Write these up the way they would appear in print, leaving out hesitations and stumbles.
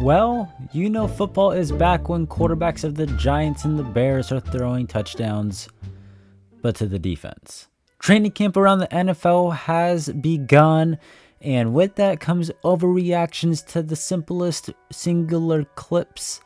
Well, you know football is back when quarterbacks of the Giants and the Bears are throwing touchdowns, but to the defense. Training camp around the NFL has begun, and with that comes overreactions to the simplest singular clips,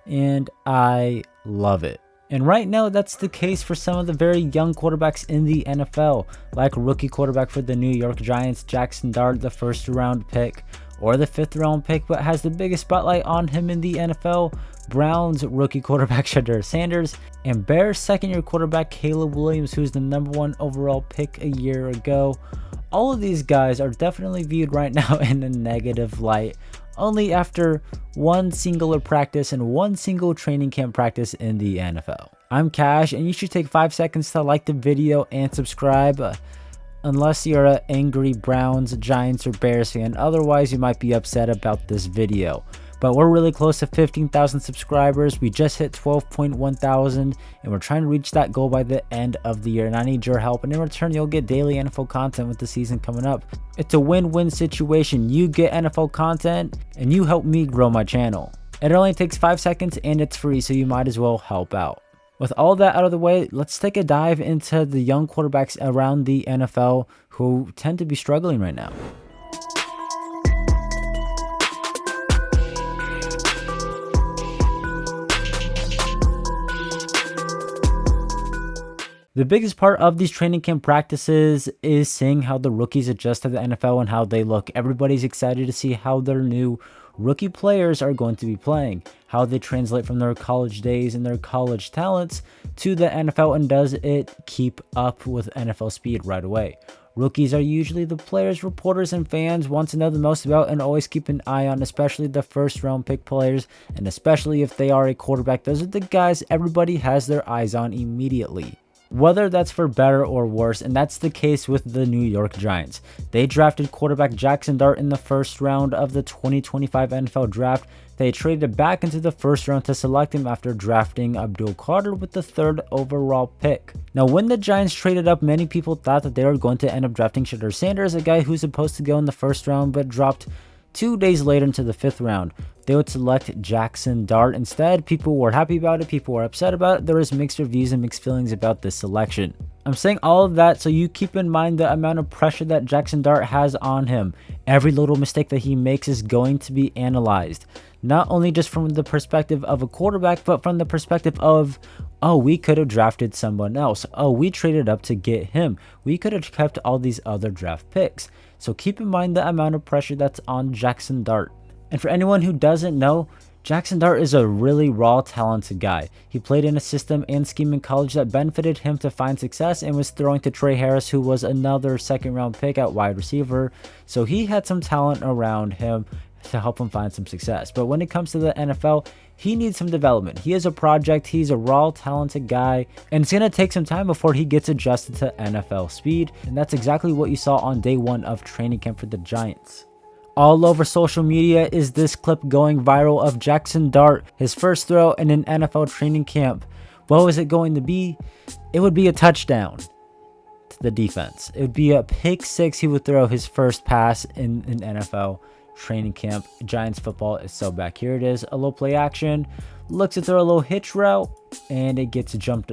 and I love it. And right now, that's the case for some of the very young quarterbacks in the NFL, like rookie quarterback for the New York Giants, Jackson Dart, the first round pick, or the 5th round pick, but has the biggest spotlight on him in the NFL, Browns rookie quarterback Shadur Sanders, and Bears second-year quarterback Caleb Williams, who's the #1 overall pick a year ago. All of these guys are definitely viewed right now in a negative light, only after one singular practice and one single training camp practice in the NFL. I'm Cash, and you should take 5 seconds to like the video and subscribe. Unless you're an angry Browns, Giants, or Bears fan, otherwise you might be upset about this video. But we're really close to 15,000 subscribers. We just hit 12.1 thousand, and we're trying to reach that goal by the end of the year, and I need your help. And in return, you'll get daily NFL content with the season coming up. It's a win-win situation. You get NFL content, and you help me grow my channel. It only takes 5 seconds, and it's free, so you might as well help out. With all that out of the way, let's take a dive into the young quarterbacks around the NFL who tend to be struggling right now. The biggest part of these training camp practices is seeing how the rookies adjust to the NFL and how they look. Everybody's excited to see how their new rookie players are going to be playing, how they translate from their college days and their college talents to the NFL, and does it keep up with NFL speed right away. Rookies are usually the players reporters and fans want to know the most about and always keep an eye on, especially the first round pick players, and especially if they are a quarterback. Those are the guys everybody has their eyes on immediately, whether that's for better or worse, and that's the case with the New York Giants. They drafted quarterback Jackson Dart in the first round of the 2025 NFL draft. They traded back into the first round to select him after drafting Abdul Carter with the 3rd overall pick. Now, when the Giants traded up, many people thought that they were going to end up drafting Shadur Sanders, a guy who's supposed to go in the first round but dropped 2 days later into the 5th round. They would select Jackson Dart instead. People were happy about it, people were upset about it. There was mixed reviews and mixed feelings about this selection. I'm saying all of that so you keep in mind the amount of pressure that Jackson Dart has on him. Every little mistake that he makes is going to be analyzed, not only just from the perspective of a quarterback, but from the perspective of, oh, we could have drafted someone else. Oh, we traded up to get him. We could have kept all these other draft picks. So keep in mind the amount of pressure that's on Jackson Dart. And for anyone who doesn't know, Jackson Dart is a really raw, talented guy. He played in a system and scheme in college that benefited him to find success, and was throwing to Trey Harris, who was another 2nd round pick at wide receiver. So he had some talent around him to help him find some success. But when it comes to the NFL, he needs some development. He is a project. He's a raw, talented guy, and it's going to take some time before he gets adjusted to NFL speed. And that's exactly what you saw on day 1 of training camp for the Giants. All over social media is this clip going viral of Jackson Dart, his first throw in an NFL training camp. What was it going to be? It would be a touchdown to the defense. It would be a pick 6. He would throw his first pass in an NFL training camp. Giants football is so back. Here it is, a little play action, looks to throw a little hitch route, and it gets jumped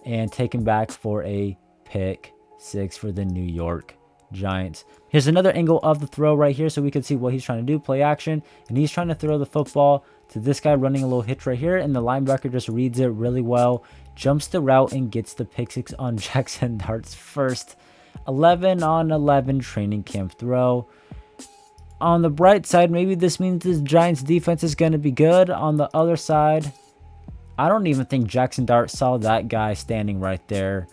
and taken back for a pick 6 for the New York Giants. Here's another angle of the throw right here so we can see what he's trying to do. Play action, and he's trying to throw the football to this guy running a little hitch right here, and the linebacker just reads it really well, jumps the route, and gets the pick 6 on Jackson Dart's first 11-on-11 training camp throw. On the bright side, maybe this means this Giants defense is going to be good. On the other side, I don't even think Jackson Dart saw that guy standing right there,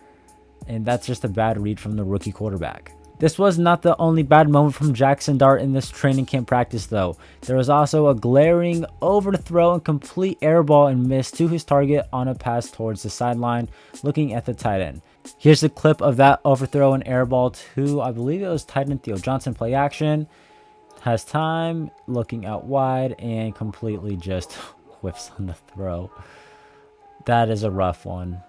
and that's just a bad read from the rookie quarterback. This was not the only bad moment from Jackson Dart in this training camp practice, though. There was also a glaring overthrow and complete air ball and miss to his target on a pass towards the sideline, looking at the tight end. Here's the clip of that overthrow and air ball to, I believe it was tight end Theo Johnson. Play action, has time, looking out wide, and completely just whiffs on the throw. That is a rough one.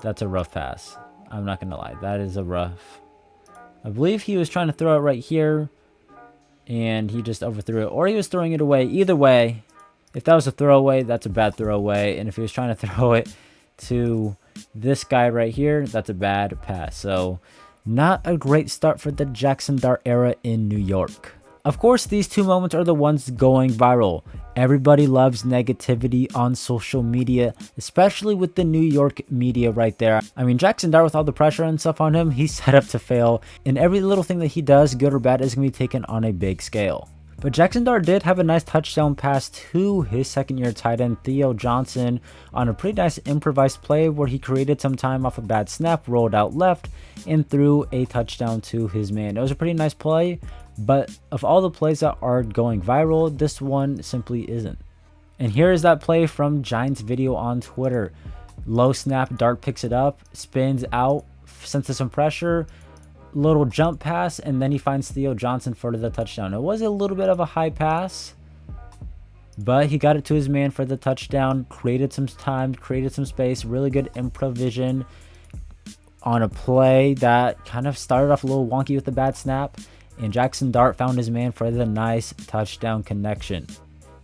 That's a rough pass. I'm not going to lie. That is a rough. I believe he was trying to throw it right here, and he just overthrew it, or he was throwing it away. Either way, if that was a throwaway, that's a bad throwaway, and if he was trying to throw it to this guy right here, that's a bad pass. So not a great start for the Jackson Dart era in New York. Of course, these two moments are the ones going viral. Everybody loves negativity on social media, especially with the New York media right there. I mean, Jackson Dart, with all the pressure and stuff on him, he's set up to fail, and every little thing that he does, good or bad, is going to be taken on a big scale. But Jackson Dart did have a nice touchdown pass to his second-year tight end, Theo Johnson, on a pretty nice improvised play where he created some time off a bad snap, rolled out left, and threw a touchdown to his man. It was a pretty nice play, but of all the plays that are going viral, this one simply isn't. And here is that play from Giants video on Twitter. Low snap, Dart picks it up, spins out, senses some pressure, little jump pass, and then he finds Theo Johnson for the touchdown. It was a little bit of a high pass, but he got it to his man for the touchdown, created some time, created some space, really good improvisation on a play that kind of started off a little wonky with the bad snap, and Jackson Dart found his man for the nice touchdown connection.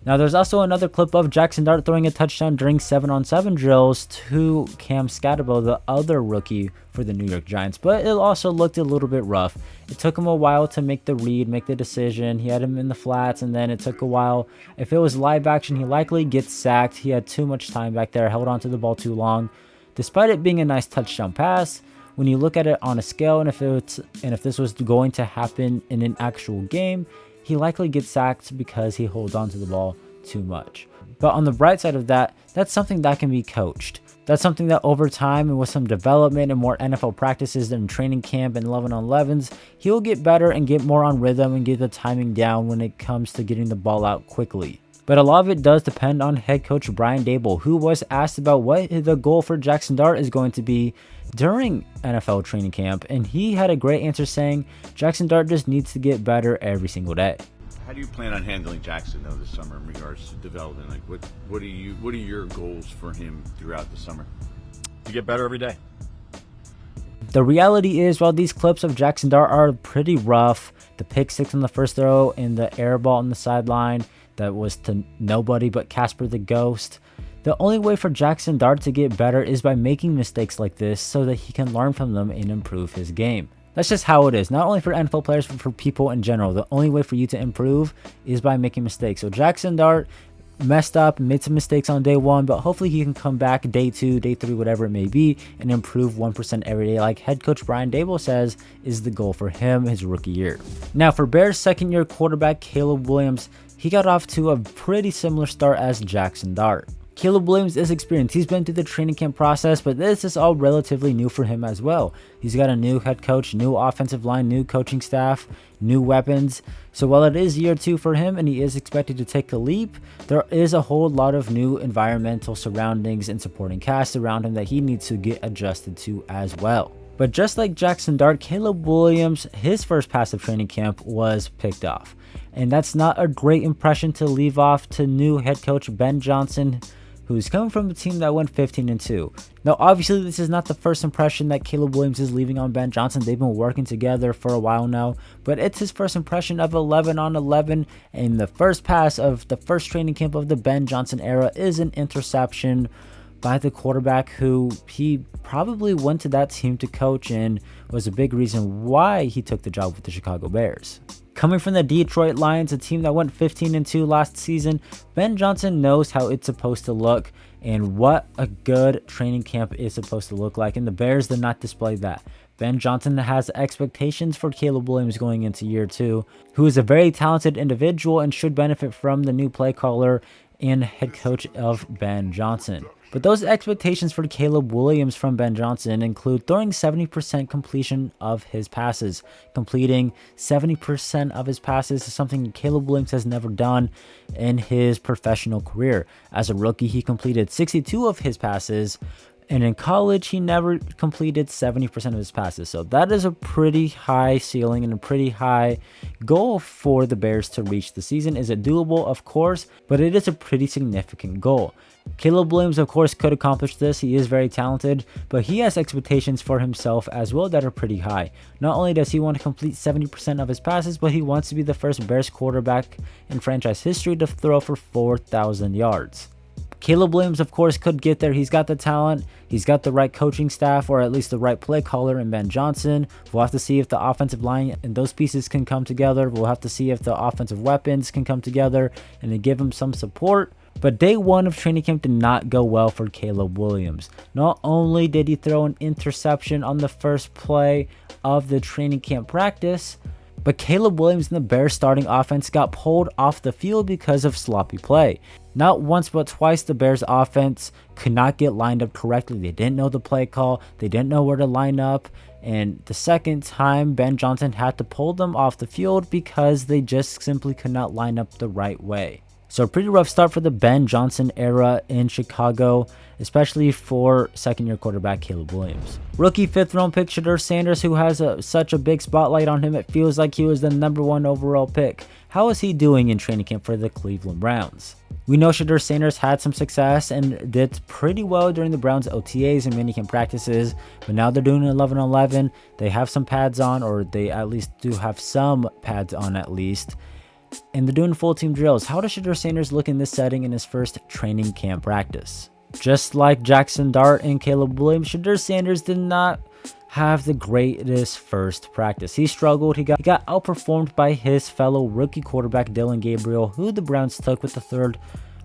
Now, there's also another clip of Jackson Dart throwing a touchdown during 7-on-7 drills to Cam Scatterbo, the other rookie for the New York Giants, but it also looked a little bit rough. It took him a while to make the read, make the decision. He had him in the flats, and then it took a while. If it was live action, he likely gets sacked. He had too much time back there, held onto the ball too long. Despite it being a nice touchdown pass, when you look at it on a scale, and if this was going to happen in an actual game, he likely gets sacked because he holds on to the ball too much. But on the bright side of that, that's something that can be coached. That's something that over time and with some development and more NFL practices and training camp and 11-on-11s, he'll get better and get more on rhythm and get the timing down when it comes to getting the ball out quickly. But a lot of it does depend on head coach Brian Daboll, who was asked about what the goal for Jackson Dart is going to be during NFL training camp, and he had a great answer saying Jackson Dart just needs to get better every single day. How do you plan on handling Jackson though this summer in regards to development? Like what are your goals for him throughout the summer? To get better every day. The reality is, while these clips of Jackson Dart are pretty rough, the pick six on the first throw and the air ball on the sideline that was to nobody but Casper the Ghost, the only way for Jackson Dart to get better is by making mistakes like this so that he can learn from them and improve his game. That's just how it is, not only for NFL players, but for people in general. The only way for you to improve is by making mistakes. So Jackson Dart messed up, made some mistakes on day one, but hopefully he can come back day 2, day 3, whatever it may be, and improve 1% every day, like head coach Brian Daboll says is the goal for him his rookie year. Now, for Bears second-year quarterback Caleb Williams, he got off to a pretty similar start as Jackson Dart. Caleb Williams is experienced. He's been through the training camp process, but this is all relatively new for him as well. He's got a new head coach, new offensive line, new coaching staff, new weapons. So while it is year 2 for him and he is expected to take the leap, there is a whole lot of new environmental surroundings and supporting cast around him that he needs to get adjusted to as well. But just like Jackson Dart, Caleb Williams, his first pass of training camp was picked off. And that's not a great impression to leave off to new head coach Ben Johnson, who's coming from a team that went 15-2. Now, obviously, this is not the first impression that Caleb Williams is leaving on Ben Johnson. They've been working together for a while now, but it's his first impression of 11-on-11, and the first pass of the first training camp of the Ben Johnson era is an interception by the quarterback who he probably went to that team to coach and was a big reason why he took the job with the Chicago Bears. Coming from the Detroit Lions, a team that went 15-2 last season, Ben Johnson knows how it's supposed to look and what a good training camp is supposed to look like, and the Bears did not display that. Ben Johnson has expectations for Caleb Williams going into year 2, who is a very talented individual and should benefit from the new play caller and head coach of Ben Johnson. But those expectations for Caleb Williams from Ben Johnson include throwing 70% completion of his passes. Completing 70% of his passes is something Caleb Williams has never done in his professional career. As a rookie, he completed 62 of his passes, And in college, he never completed 70% of his passes. So that is a pretty high ceiling and a pretty high goal for the Bears to reach the season. Is it doable? Of course, but it is a pretty significant goal. Caleb Williams, of course, could accomplish this. He is very talented, but he has expectations for himself as well that are pretty high. Not only does he want to complete 70% of his passes, but he wants to be the first Bears quarterback in franchise history to throw for 4,000 yards. Caleb Williams, of course, could get there. He's got the talent. He's got the right coaching staff, or at least the right play caller in Ben Johnson. We'll have to see if the offensive line and those pieces can come together. We'll have to see if the offensive weapons can come together and to give him some support. But day one of training camp did not go well for Caleb Williams. Not only did he throw an interception on the first play of the training camp practice, but Caleb Williams and the Bears starting offense got pulled off the field because of sloppy play. Not once but twice the Bears offense could not get lined up correctly. They didn't know the play call. They didn't know where to line up. And the second time, Ben Johnson had to pull them off the field because they just simply could not line up the right way. So a pretty rough start for the Ben Johnson era in Chicago, especially for second-year quarterback Caleb Williams. Rookie fifth-round pick Shadur Sanders, who has such a big spotlight on him, it feels like he was the #1 overall pick. How is he doing in training camp for the Cleveland Browns? We know Shadur Sanders had some success and did pretty well during the Browns OTAs and minicamp practices, but now they're doing 11-11. They have some pads on, or they at least do have some pads on at least. And they're doing full team drills. How does Shadur Sanders look in this setting in his first training camp practice? Just like Jackson Dart and Caleb Williams, Shadur Sanders did not have the greatest first practice. He struggled. He got outperformed by his fellow rookie quarterback Dillon Gabriel, who the Browns took with the 3rd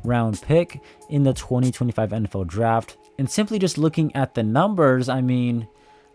round pick in the 2025 NFL draft. And simply just looking at the numbers, I mean,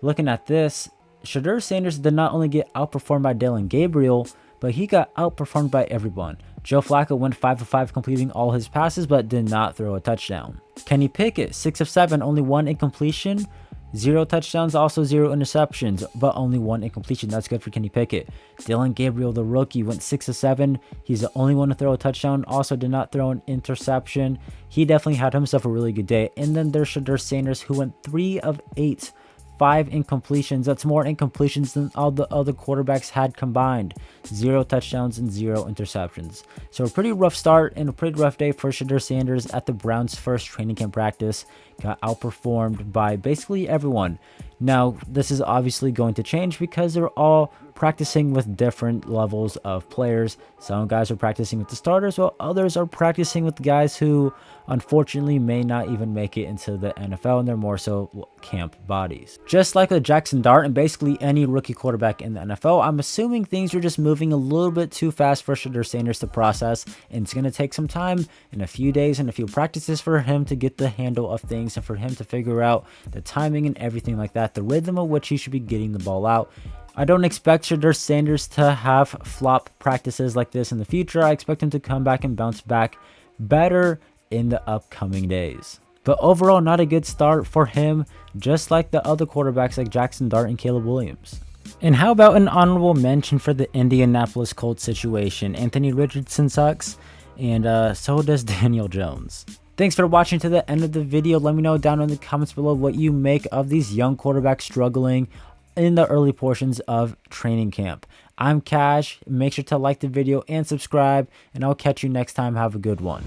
looking at this, Shadur Sanders did not only get outperformed by Dillon Gabriel, but he got outperformed by everyone. Joe Flacco went 5 of 5 completing all his passes, but did not throw a touchdown. Kenny Pickett, 6 of 7, only 1 incompletion, 0 touchdowns, also 0 interceptions, but only 1 incompletion. That's good for Kenny Pickett. Dillon Gabriel, the rookie, went 6 of 7. He's the only one to throw a touchdown, also did not throw an interception. He definitely had himself a really good day. And then there's Shadur Sanders, who went 3 of 8. 5 incompletions. That's more incompletions than all the other quarterbacks had combined. 0 touchdowns and 0 interceptions. So a pretty rough start and a pretty rough day for Shadur Sanders at the Browns' first training camp practice. Got outperformed by basically everyone. Now, this is obviously going to change because they're all practicing with different levels of players. Some guys are practicing with the starters, while others are practicing with guys who unfortunately may not even make it into the NFL, and they're more so camp bodies. Just like with Jackson Dart and basically any rookie quarterback in the NFL, I'm assuming things are just moving a little bit too fast for Shadur Sanders to process, and it's going to take some time and a few days and a few practices for him to get the handle of things and for him to figure out the timing and everything like that, the rhythm of which he should be getting the ball out. I don't expect Shadur Sanders to have flop practices like this in the future. I expect him to come back and bounce back better in the upcoming days. But overall, not a good start for him, just like the other quarterbacks like Jackson Dart and Caleb Williams. And how about an honorable mention for the Indianapolis Colts situation? Anthony Richardson sucks, and so does Daniel Jones. Thanks for watching to the end of the video. Let me know down in the comments below what you make of these young quarterbacks struggling in the early portions of training camp. I'm Cash. Make sure to like the video and subscribe, and I'll catch you next time. Have a good one.